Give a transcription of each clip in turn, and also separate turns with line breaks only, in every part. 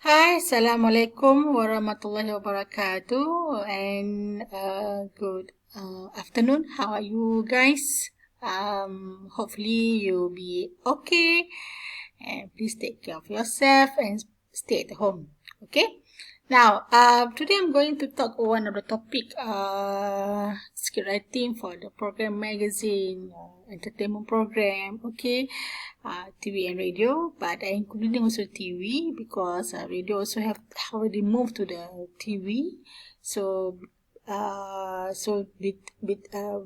Hi, Assalamualaikum warahmatullahi wabarakatuh, and good afternoon. How are you guys? Hopefully you'll be okay, and please take care of yourself and stay at home. Okay. Now, today I'm going to talk one of the topic, script writing for the program magazine, entertainment program. Okay, TV and radio, but I including also TV because radio also have already moved to the TV. So, with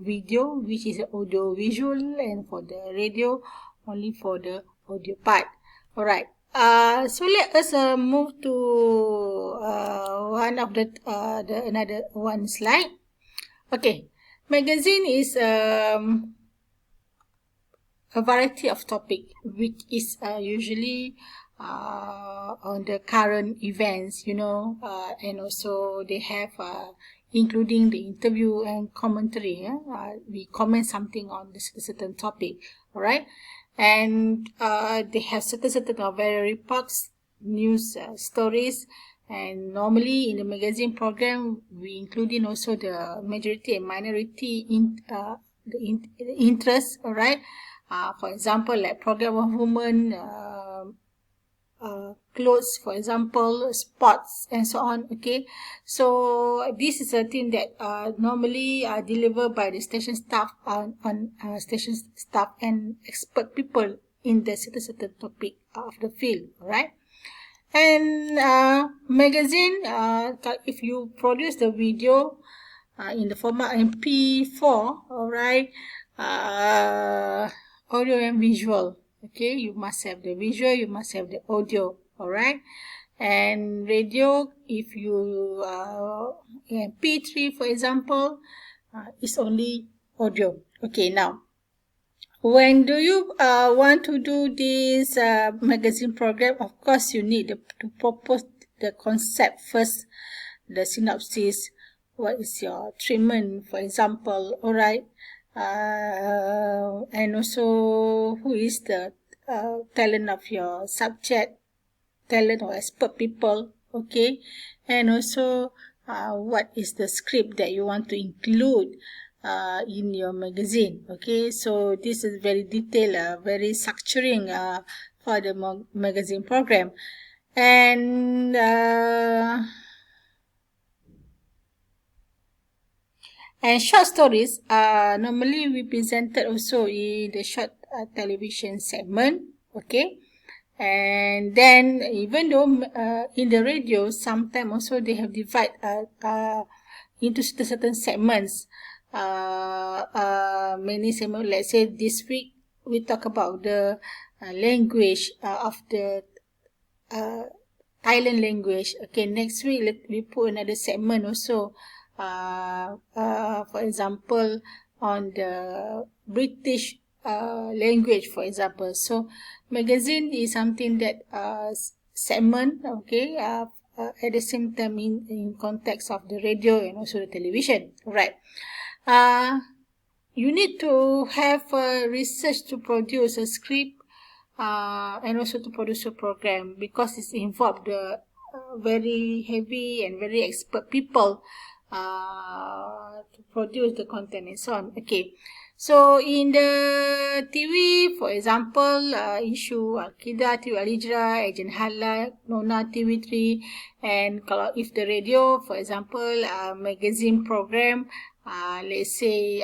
video, which is audio visual, and for the radio, only for the audio part. Alright. So let us move to one of the another one slide. Okay, magazine is a variety of topic which is usually on the current events, and also they have including the interview and commentary. We comment something on this certain topic, all right? And they have certain of very reports, news stories, and normally in the magazine program we including also the majority and minority interest, all right? For example, like program of women, clothes, for example, sports, and so on. Okay, so this is a thing that normally delivered by the station staff on station staff and expert people in the certain topic of the field, right? And magazine, if you produce the video in the format MP4, all right, audio and visual. Okay, you must have the visual, you must have the audio, all right. And radio, if you MP3, for example, is only audio. Okay, now when do you want to do this magazine program? Of course, you need to propose the concept first, the synopsis, what is your treatment, for example, all right, and also who is the talent of your subject, talent or expert people, okay, and also what is the script that you want to include in your magazine. Okay, so this is very detailed, very structuring for the magazine program. And short stories normally we presented also in the short television segment. Okay, and then even though in the radio sometimes also they have divide into certain segments, many segments. Let's say this week we talk about the language of the Thailand language. Okay, next week we put another segment also, for example, on the British language, for example. So magazine is something that segment, okay, at the same time in context of the radio and also the television, right? You need to have research to produce a script and also to produce a program, because it's involved the very heavy and very expert people to produce the content and so on. Okay, so in the TV, for example, issue Al-Qidah, TV Al-Hijrah, Agent Hala, Nona, TV3, and kalau if the radio, for example, magazine program, let's say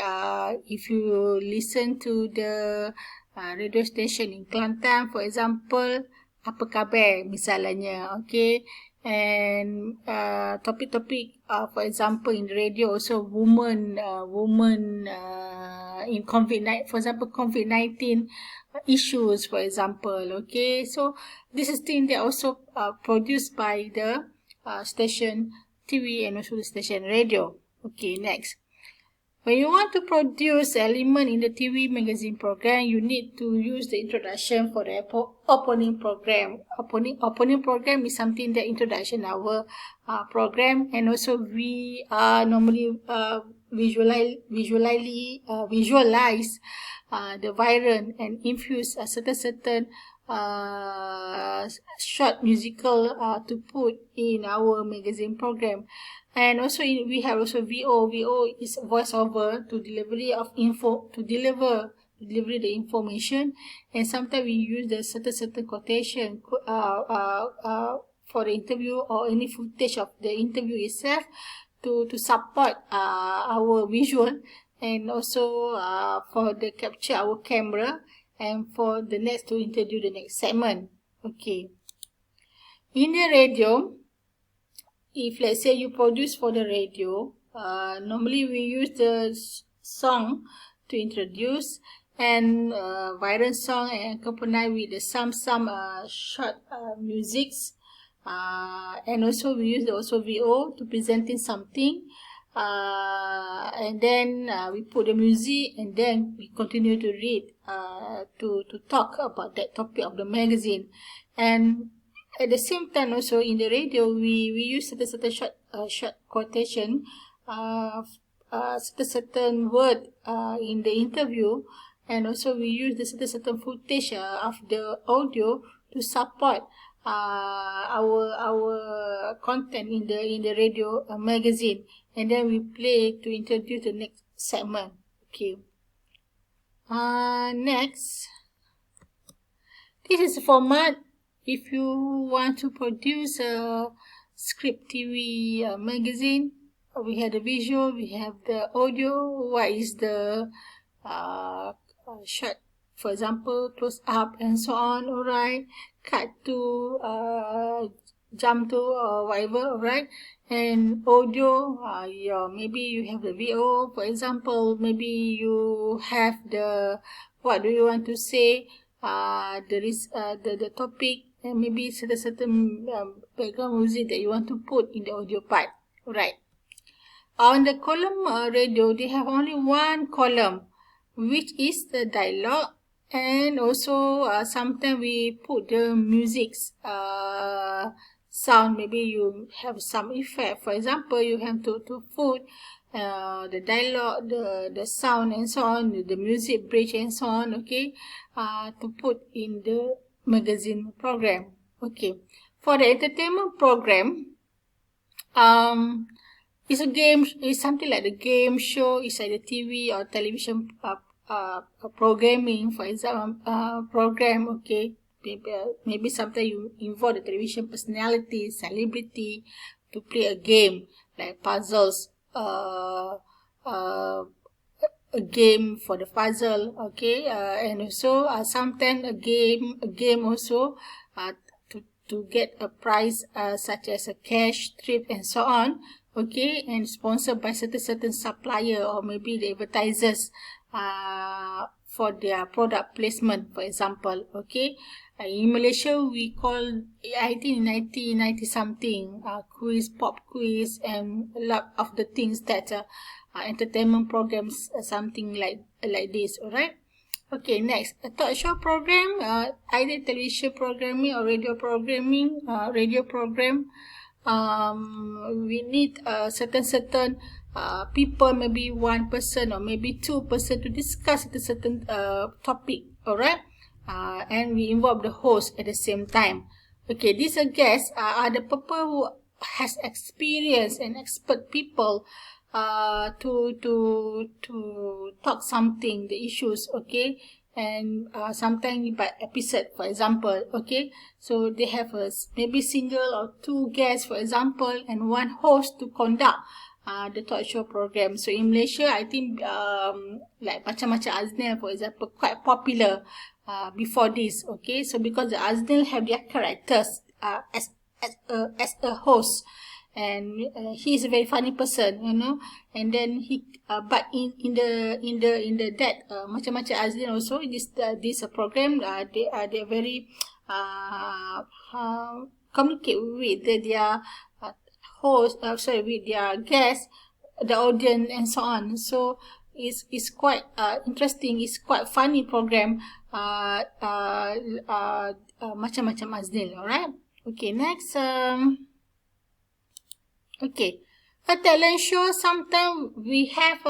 if you listen to the radio station in Kelantan, for example, Apa Khabar misalnya, okay, and topik-topik for example in the radio also women in COVID-19, for example, COVID-19 issues, for example, okay. So this is thing that also produced by the station TV and also the station radio. Okay, next. When you want to produce element in the TV magazine program, you need to use the introduction for the opening program. Opening program is something that introduction our program, and also we normally visualize the viral and infuse a certain short musical to put in our magazine program. And also we have also VO. VO is voiceover to delivery of deliver the information. And sometimes we use the certain quotation for the interview or any footage of the interview itself to support our visual, and also for the capture our camera, and for the next to introduce the next segment. Okay. In the radio, if let's say you produce for the radio, normally we use the song to introduce, and viral song and accompany with some short musics, and also we use also VO to presenting something, and then we put the music, and then we continue to read, to talk about that topic of the magazine. And at the same time also in the radio we use certain short quotation, certain word in the interview, and also we use the certain footage of the audio to support our content in the radio magazine, and then we play to introduce the next segment. Okay. Next, this is the format. If you want to produce a script TV magazine, we have the visual, we have the audio. What is the shot, for example, close up and so on, alright, cut to jump to whatever, alright. And audio, maybe you have the VO, for example, maybe you have the what do you want to say, there is the topic, and maybe certain background music that you want to put in the audio part, right? On the column radio, they have only one column, which is the dialogue, and also sometimes we put the music's sound. Maybe you have some effect. For example, you have to put the dialogue, the sound and so on, the music bridge and so on, okay, to put in the magazine program. Okay. For the entertainment program, it's a game, it's something like the game show, it's like the TV or television programming, for example, program, okay. Maybe sometimes you involve the television personality, celebrity to play a game like puzzles, a game for the puzzle, okay, and also sometimes a game also to get a prize such as a cash, trip and so on, okay, and sponsored by certain supplier or maybe the advertisers for their product placement, for example, okay. In Malaysia, we call, I think in 1990 something, quiz, pop quiz, and a lot of the things that entertainment programs, something like this, alright. Okay, next, a talk show program, either television programming or radio programming, radio program. We need certain people, maybe one person or maybe two person to discuss a certain topic, alright. And we involve the host at the same time. Okay, these guests are the people who has experience and expert people to talk something, the issues, okay, and sometimes by episode, for example, okay. So they have maybe single or two guests, for example, and one host to conduct the talk show program. So in Malaysia, I think like macam-macam Aznil, for example, quite popular before this, okay. So because the Aznil have their characters as a host, and he is a very funny person, you know, and then he but in the that macam-macam Aznil also, this program, they very communicate with their host, with their guests, the audience and so on. So it's quite interesting, it's quite funny program, macam-macam Aznil, alright. Okay, next, okay, a talent show, sometimes we have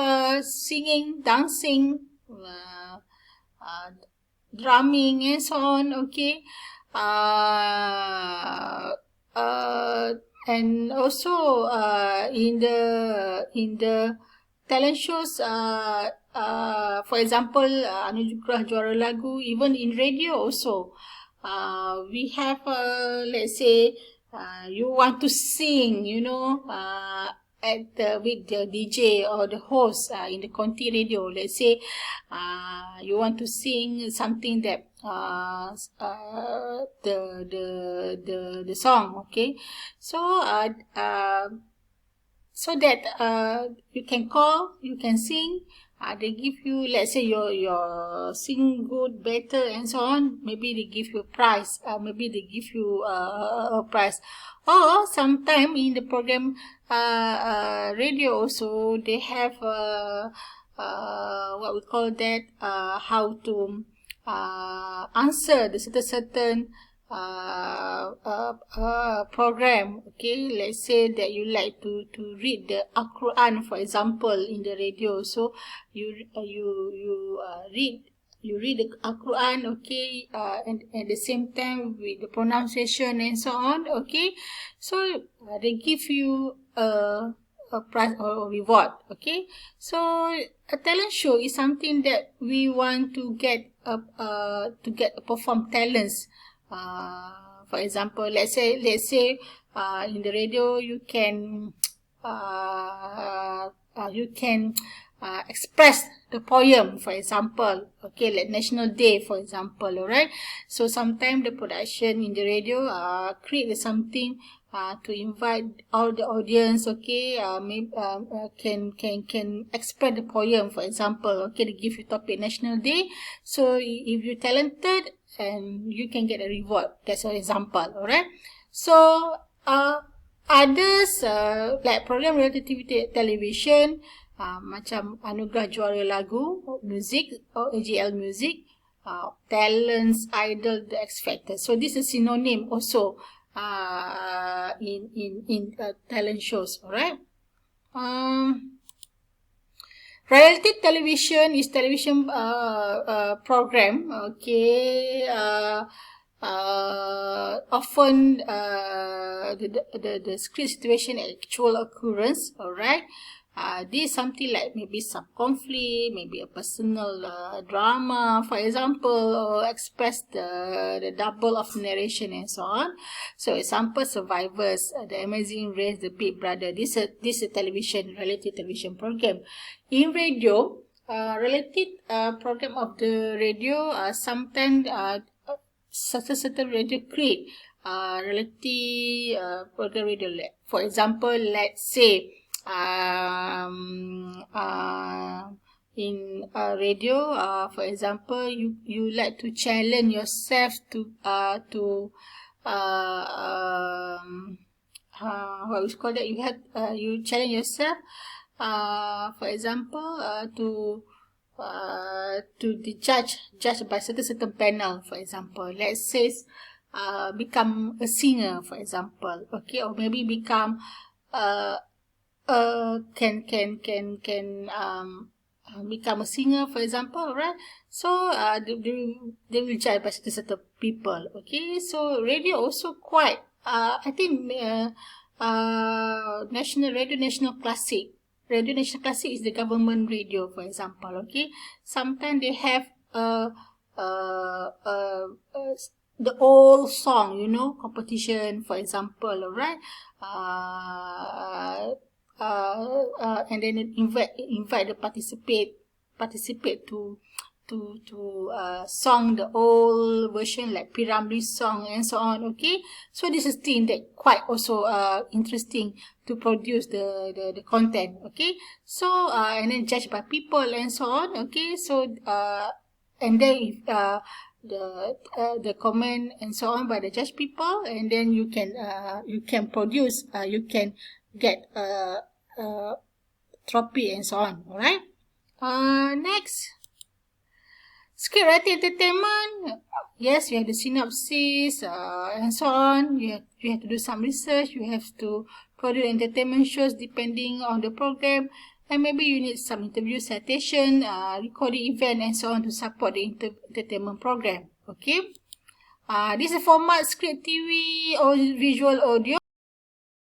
singing, dancing, drumming and so on, okay. And also in the talent shows, for example, Anugerah Juara Lagu, even in radio also, we have, let's say, you want to sing, with the DJ or the host in the Conti radio. Let's say you want to sing something that the song, okay. So so that you can call, you can sing. They give you, let's say your sing good, better, and so on. Maybe they give you a prize. Maybe they give you a prize. Or sometime in the program radio also, they have what we call that, how to answer the certain program. Okay, let's say that you like to read the Al-Quran, for example, in the radio. So you read the Al-Quran, okay, and at the same time with the pronunciation and so on, okay. So they give you a prize or reward, okay. So a talent show is something that we want to get perform talents. For example, let's say in the radio you can express the poem, for example, okay, like National Day, for example, alright. So sometimes the production in the radio create something to invite all the audience, okay, can express the poem, for example, okay, they give you topic National Day. So if you're talented, and you can get a reward. That's an example, alright. So others like program reality television, macam Anugerah Juara Lagu, music or AJL music, talents, idol, the X Factor. So this is synonym also in talent shows, alright. Reality television is television program, okay. Often the script situation actual occurrence, alright. This is something like maybe some conflict, maybe a personal drama, for example, or express the double of narration and so on. So example, Survivors, The Amazing Race, The Big Brother. This is a television, reality television program. In radio, related program of the radio, sometimes certain radio create reality program radio. For example, let's say in radio, for example, you like to challenge yourself to what we call that, you challenge yourself, for example, to the judge by certain panel, for example. Let's say become a singer, for example, okay, or maybe become become a singer, for example, right? So they will judge by certain people, okay. So radio also quite I think National Classic is the government radio, for example, okay. Sometimes they have the old song, competition, for example, alright. And then invite the participate to song the old version like P. Ramlee's song and so on, okay. So this is thing that quite also interesting to produce the content, okay. So and then judged by people and so on, okay. So and then if the comment and so on by the judge people, and then you can produce, you can get trophy and so on, alright. Next, script writing entertainment. Yes, you have the synopsis and so on. You have to do some research. You have to produce entertainment shows depending on the program, and maybe you need some interview citation, recording event and so on to support the entertainment program. Okay. This is a format: script, TV, or visual audio.